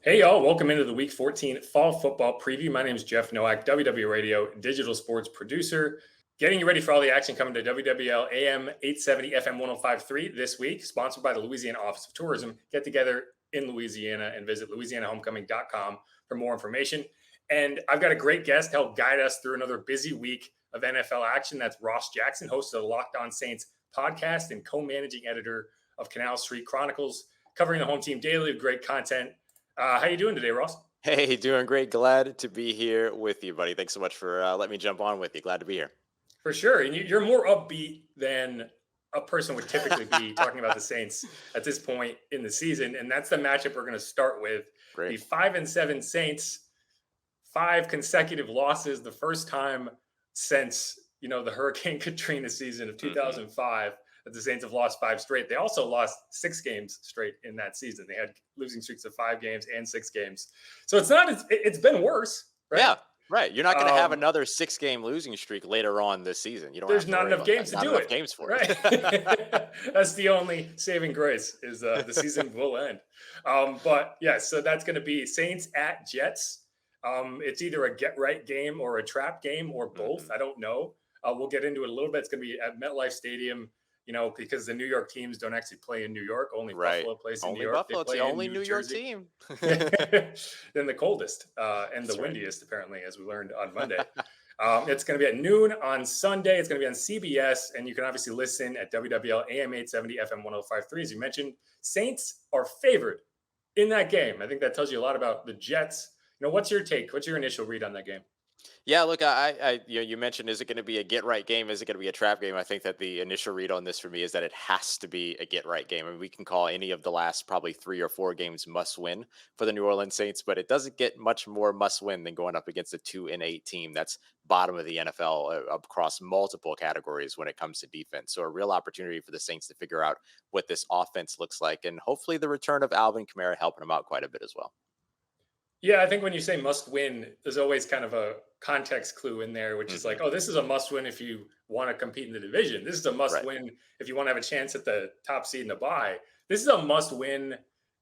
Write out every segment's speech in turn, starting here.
Hey y'all, welcome into the Week 14 Fall Football Preview. My name is Jeff Nowak, WW Radio digital sports producer, getting you ready for all the action coming to WWL AM 870 FM 1053 this week, sponsored by the Louisiana Office of Tourism. Get together in Louisiana and visit louisianahomecoming.com for more information. And I've got a great guest to help guide us through another busy week of NFL action. That's Ross Jackson, host of the Locked On Saints podcast and co-managing editor of Canal Street Chronicles, covering the home team daily with great content. How you doing today, Ross? Hey, doing great. Glad to be here with you, buddy. Thanks so much for letting me jump on with you. Glad to be here. For sure. And you're more upbeat than a person would typically be talking about the Saints at this point in the season. And that's the matchup we're going to start with. The Great. 5-7 Saints, 5 consecutive losses, the first time since, the Hurricane Katrina season of 2005 that the Saints have lost 5 straight. They also lost 6 games straight in that season. They had losing streaks of 5 games and 6 games. So it's been worse, right? Yeah, right. You're not going to have another 6-game losing streak later on this season. You don't There's have to not worry enough about games that. to Not do enough it. games for Right. it. That's the only saving grace is the season will end. But yeah, so that's going to be Saints at Jets. It's either a get right game or a trap game or both. I don't know. We'll get into it a little bit. It's going to be at MetLife Stadium, because the New York teams don't actually play in New York. Only Right. Buffalo plays in Only New York. Buffalo. They It's play the in only New York Jersey. team. Then the coldest and That's the right. windiest, apparently, as we learned on Monday. It's going to be at noon on Sunday. It's going to be on CBS, and you can obviously listen at WWL AM 870 FM 1053. As you mentioned, Saints are favored in that game. I think that tells you a lot about the Jets. What's your take? What's your initial read on that game? Yeah, look, you mentioned, is it going to be a get right game? Is it going to be a trap game? I think that the initial read on this for me is that it has to be a get right game. I mean, we can call any of the last probably 3 or 4 games must win for the New Orleans Saints, but it doesn't get much more must win than going up against a 2-8 team that's bottom of the NFL across multiple categories when it comes to defense. So a real opportunity for the Saints to figure out what this offense looks like, and hopefully the return of Alvin Kamara helping them out quite a bit as well. Yeah, I think when you say must win, there's always kind of a context clue in there, which is like, Hmm. oh, this is a must win if you want to compete in the division. This is a must Right. win if you want to have a chance at the top seed in the bye. This is a must win.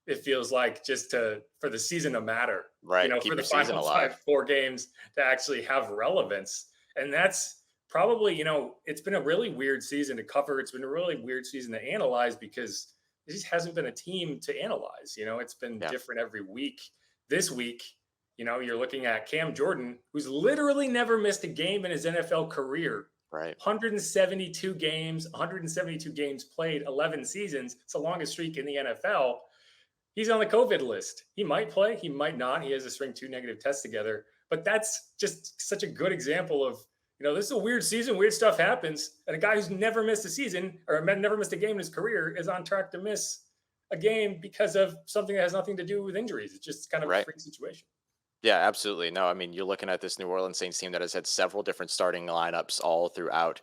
It feels like just for the season to matter, Right. for Keep the your season final alive. 4 games to actually have relevance. And that's probably, it's been a really weird season to cover. It's been a really weird season to analyze because there just hasn't been a team to analyze. It's been Yeah. different every week. This week, you're looking at Cam Jordan, who's literally never missed a game in his NFL career. Right. 172 games, 172 games played, 11 seasons. It's the longest streak in the NFL. He's on the COVID list. He might play, he might not. He has to string 2 negative tests together. But that's just such a good example of, this is a weird season. Weird stuff happens. And a guy who's never missed a season or never missed a game in his career is on track to miss a game because of something that has nothing to do with injuries. It's just kind of a Right. freak situation. Yeah, absolutely. No, I mean, you're looking at this New Orleans Saints team that has had several different starting lineups all throughout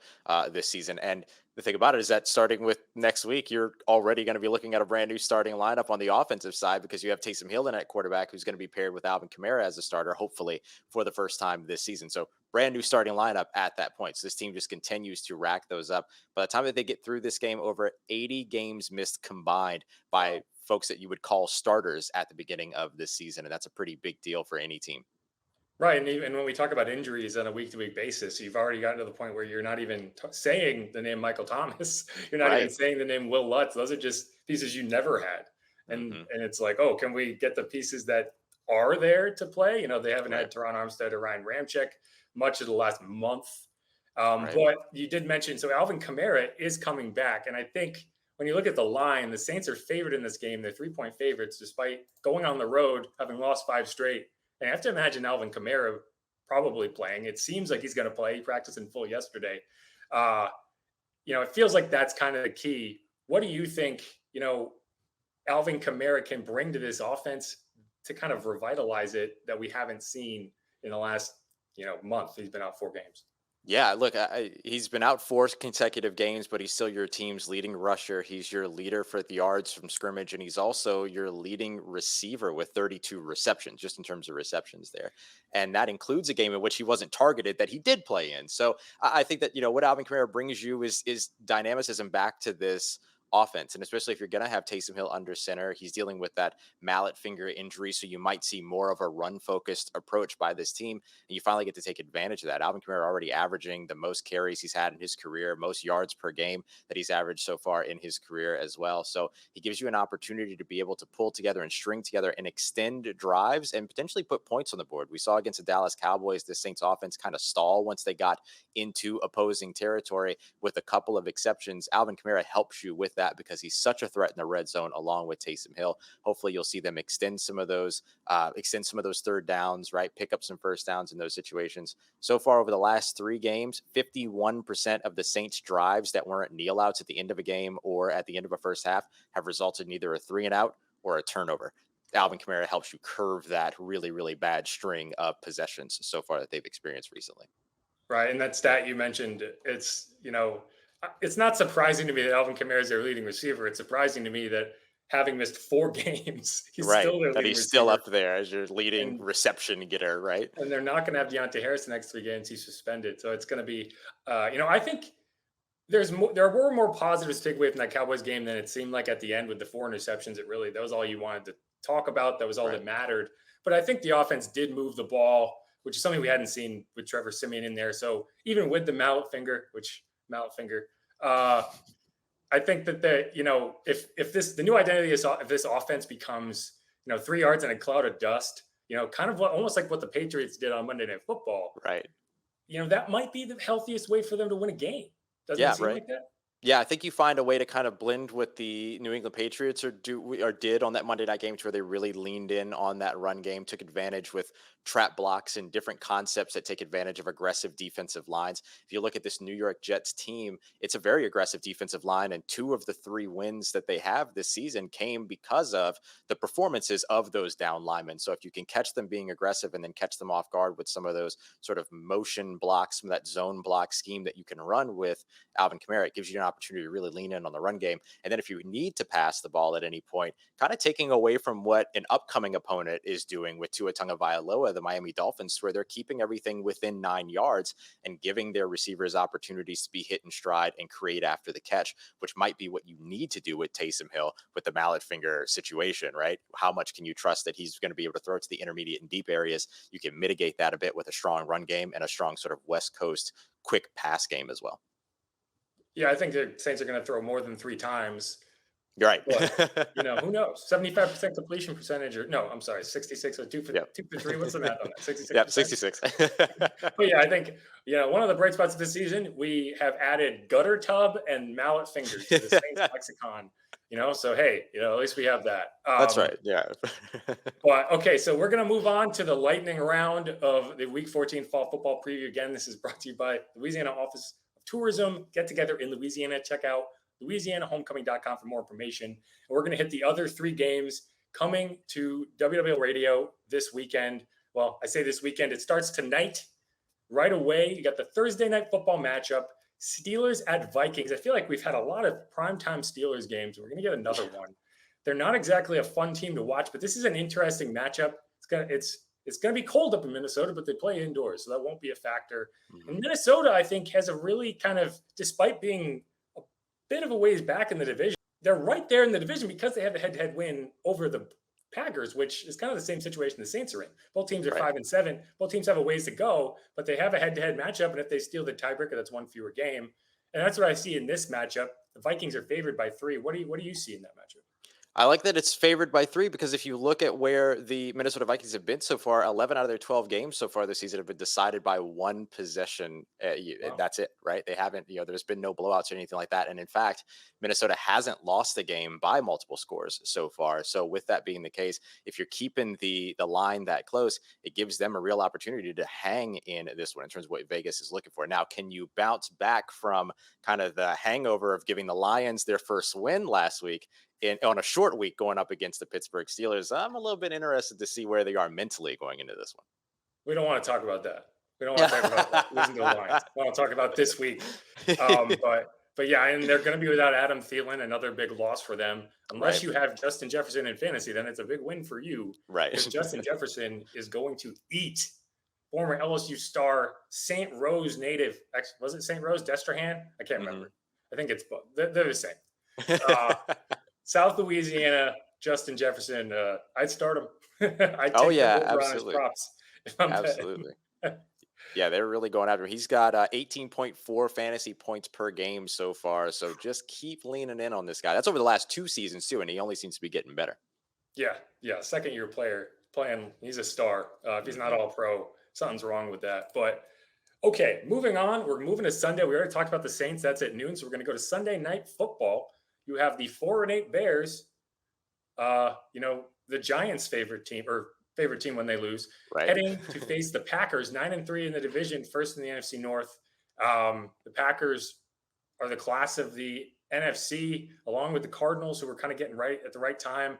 this season. And the thing about it is that starting with next week, you're already going to be looking at a brand new starting lineup on the offensive side because you have Taysom Hill in at quarterback, who's going to be paired with Alvin Kamara as a starter, hopefully for the first time this season. So brand new starting lineup at that point. So this team just continues to rack those up. By the time that they get through this game, over 80 games missed combined by folks that you would call starters at the beginning of this season. And that's a pretty big deal for any team. Right. And even when we talk about injuries on a week to week basis, you've already gotten to the point where you're not even saying the name Michael Thomas. You're not even Right. saying the name Will Lutz. Those are just pieces you never had. And Hmm. and it's like, oh, can we get the pieces that are there to play? They haven't Right. had Teron Armstead or Ryan Ramczyk much of the last month. Right. But you did mention, so Alvin Kamara is coming back. And I think when you look at the line, the Saints are favored in this game. They're 3-point favorites despite going on the road, having lost 5 straight. And I have to imagine Alvin Kamara probably playing. It seems like he's going to play. He practiced in full yesterday. Uh, it feels like that's kind of the key. What do you think, Alvin Kamara can bring to this offense to kind of revitalize it that we haven't seen in the last, month? He's been out 4 games. Yeah, look, he's been out 4 consecutive games, but he's still your team's leading rusher. He's your leader for the yards from scrimmage, and he's also your leading receiver with 32 receptions, just in terms of receptions there. And that includes a game in which he wasn't targeted that he did play in. So I think that what Alvin Kamara brings you is dynamicism back to this offense. And especially if you're going to have Taysom Hill under center, he's dealing with that mallet finger injury. So you might see more of a run focused approach by this team. And you finally get to take advantage of that. Alvin Kamara already averaging the most carries he's had in his career, most yards per game that he's averaged so far in his career as well. So he gives you an opportunity to be able to pull together and string together and extend drives and potentially put points on the board. We saw against the Dallas Cowboys, the Saints offense kind of stall once they got into opposing territory. With a couple of exceptions, Alvin Kamara helps you with that because he's such a threat in the red zone along with Taysom Hill. Hopefully you'll see them extend some of those third downs, right? Pick up some first downs in those situations. So far over the last 3 games, 51% of the Saints drives that weren't kneel outs at the end of a game or at the end of a first half have resulted in either a 3 and out or a turnover. Alvin Kamara helps you curve that really, really bad string of possessions so far that they've experienced recently. Right. And that stat you mentioned, it's not surprising to me that Alvin Kamara is their leading receiver. It's surprising to me that having missed 4 games, he's Right. still their That leading he's still receiver. up there as your leading And reception getter, right? and they're not going to have Deontay Harris the next 3 games. He's suspended. So it's going to be, I think there were more positives to take away from that Cowboys game than it seemed like at the end with the 4 interceptions. That was all you wanted to talk about. That was all Right. that mattered. But I think the offense did move the ball, which is something we hadn't seen with Trevor Siemian in there. So even with the mallet finger, uh, I think that if the new identity is if this offense becomes 3 yards in a cloud of dust, kind of almost like what the Patriots did on Monday Night Football. Right. That might be the healthiest way for them to win a game. Doesn't it Yeah, seem right. like that? Yeah, I think you find a way to kind of blend with the New England Patriots or did on that Monday night game to where they really leaned in on that run game, took advantage with trap blocks and different concepts that take advantage of aggressive defensive lines. If you look at this New York Jets team, it's a very aggressive defensive line, and 2 of the 3 wins that they have this season came because of the performances of those down linemen. So if you can catch them being aggressive and then catch them off guard with some of those sort of motion blocks, some of that zone block scheme that you can run with Alvin Kamara, it gives you an opportunity to really lean in on the run game. And then if you need to pass the ball at any point, kind of taking away from what an upcoming opponent is doing with Tua Tagovailoa, the Miami Dolphins, where they're keeping everything within 9 yards and giving their receivers opportunities to be hit in stride and create after the catch, which might be what you need to do with Taysom Hill with the mallet finger situation, right? How much can you trust that he's going to be able to throw it to the intermediate and deep areas? You can mitigate that a bit with a strong run game and a strong sort of West Coast quick pass game as well. Yeah, I think the Saints are going to throw more than 3 times, You're right. but who knows? 75% completion percentage, or no, I'm sorry, 66 or 2 for Yep. 2 for 3. What's the math on that? Yep. 66%. 66. But yeah, I think one of the bright spots of this season, we have added gutter tub and mallet fingers to the Saints lexicon. So hey, at least we have that. That's right. Yeah. But okay, so we're going to move on to the lightning round of the Week 14 Fall Football Preview. Again, this is brought to you by Louisiana Office of Tourism. Get together in Louisiana. Check out LouisianaHomecoming.com for more information. And we're going to hit the other 3 games coming to WWL Radio this weekend. Well, I say this weekend. It starts tonight, right away. You got the Thursday night football matchup, Steelers at Vikings. I feel like we've had a lot of primetime Steelers games. We're going to get another one. They're not exactly a fun team to watch, but this is an interesting matchup. It's going to be cold up in Minnesota, but they play indoors, so that won't be a factor. And Minnesota, I think, has a really kind of, despite being a bit of a ways back in the division, they're right there in the division because they have a head-to-head win over the Packers, which is kind of the same situation the Saints are in. Both teams are Right. 5-7. Both teams have a ways to go, but they have a head-to-head matchup, and if they steal the tiebreaker, that's 1 fewer game. And that's what I see in this matchup. The Vikings are favored by 3. What do you see in that matchup? I like that it's favored by 3 because if you look at where the Minnesota Vikings have been so far, 11 out of their 12 games so far this season have been decided by 1 possession. Wow. That's it, right? They haven't, there's been no blowouts or anything like that. And in fact, Minnesota hasn't lost the game by multiple scores so far. So with that being the case, if you're keeping the line that close, it gives them a real opportunity to hang in this one in terms of what Vegas is looking for. Now, can you bounce back from kind of the hangover of giving the Lions their first win last week on a short week going up against the Pittsburgh Steelers? I'm a little bit interested to see where they are mentally going into this one. We don't want to talk about that. We don't want to talk about losing to the Lions. We want to talk about this week. But yeah, and they're going to be without Adam Thielen, another big loss for them. Unless Right. you have Justin Jefferson in fantasy, then it's a big win for you. Right. Because Justin Jefferson is going to eat former LSU star, St. Rose native. Was it St. Rose Destrehan? I can't remember. I think it's both. They're the same. Uh, South Louisiana, Justin Jefferson. I'd start him. I'd Oh take the yeah, over on his absolutely, props if I'm betting. absolutely. Yeah, they're really going after him. He's got 18.4 fantasy points per game so far. So just keep leaning in on this guy. That's over the last 2 seasons too, and he only seems to be getting better. Yeah, yeah. Second year player playing. He's a star. If he's not Hmm. all pro, something's wrong with that. But okay, moving on. We're moving to Sunday. We already talked about the Saints. That's at noon. So we're going to go to Sunday night football. You have the 4-8 Bears. The Giants' favorite team or favorite team when they lose, Right. heading to face the Packers, 9-3 in the division, first in the NFC North. The Packers are the class of the NFC, along with the Cardinals, who are kind of getting right at the right time.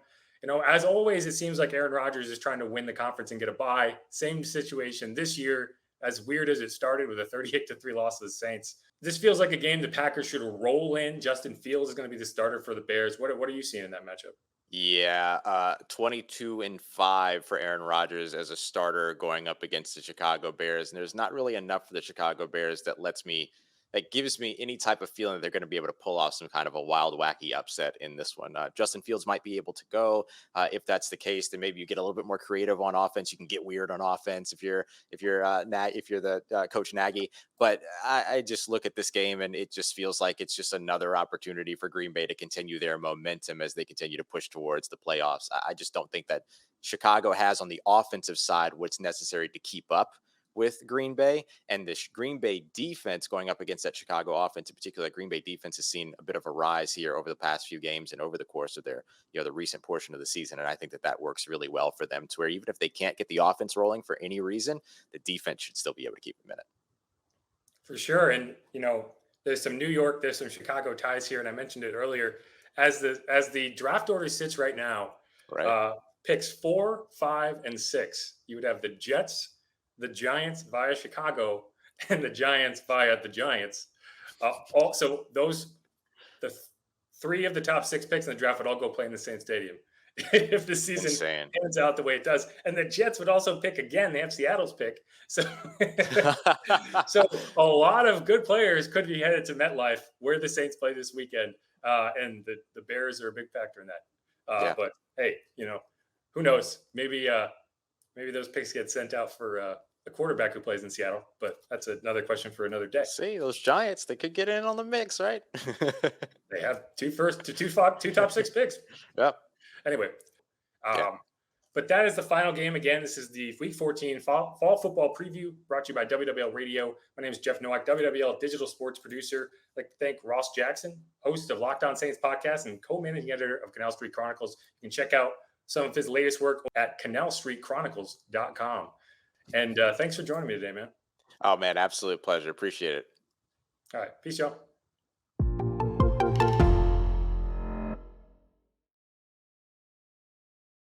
As always, it seems like Aaron Rodgers is trying to win the conference and get a bye. Same situation this year, as weird as it started with a 38-3 loss to the Saints. This feels like a game the Packers should roll in. Justin Fields is going to be the starter for the Bears. What are you seeing in that matchup? Yeah, 22-5 for Aaron Rodgers as a starter going up against the Chicago Bears, and there's not really enough for the Chicago Bears that gives me any type of feeling that they're going to be able to pull off some kind of a wild, wacky upset in this one. Justin Fields might be able to go. If that's the case, then maybe you get a little bit more creative on offense. You can get weird on offense if you're the coach Nagy. But I just look at this game and it just feels like it's just another opportunity for Green Bay to continue their momentum as they continue to push towards the playoffs. I just don't think that Chicago has on the offensive side what's necessary to keep up with Green Bay. And this Green Bay defense going up against that Chicago offense, in particular, Green Bay defense has seen a bit of a rise here over the past few games and over the course of the recent portion of the season. And I think that works really well for them to where even if they can't get the offense rolling for any reason, the defense should still be able to keep them in it. For sure. And there's some New York, there's some Chicago ties here, and I mentioned it earlier. As the draft order sits right now, Right. uh, picks 4, 5, and 6, you would have the Jets, the Giants via Chicago, and the Giants via the Giants. Also, the three of the top 6 picks in the draft would all go play in the same stadium if the season Insane. pans out the way it does. And the Jets would also pick again. They have Seattle's pick. So, so a lot of good players could be headed to MetLife, where the Saints play this weekend. And the Bears are a big factor in that. Yeah. But hey, who knows? Maybe those picks get sent out for a quarterback who plays in Seattle. But that's another question for another day. See, those Giants, they could get in on the mix, right? They have two top 6 picks. Yep. Anyway, Yeah. but that is the final game. Again, this is the Week 14 fall football preview brought to you by WWL Radio. My name is Jeff Nowak, WWL digital sports producer. I'd like to thank Ross Jackson, host of Locked On Saints podcast and co-managing editor of Canal Street Chronicles. You can check out some of his latest work at canalstreetchronicles.com. And thanks for joining me today, man. Oh man, absolute pleasure. Appreciate it. All right. Peace, y'all.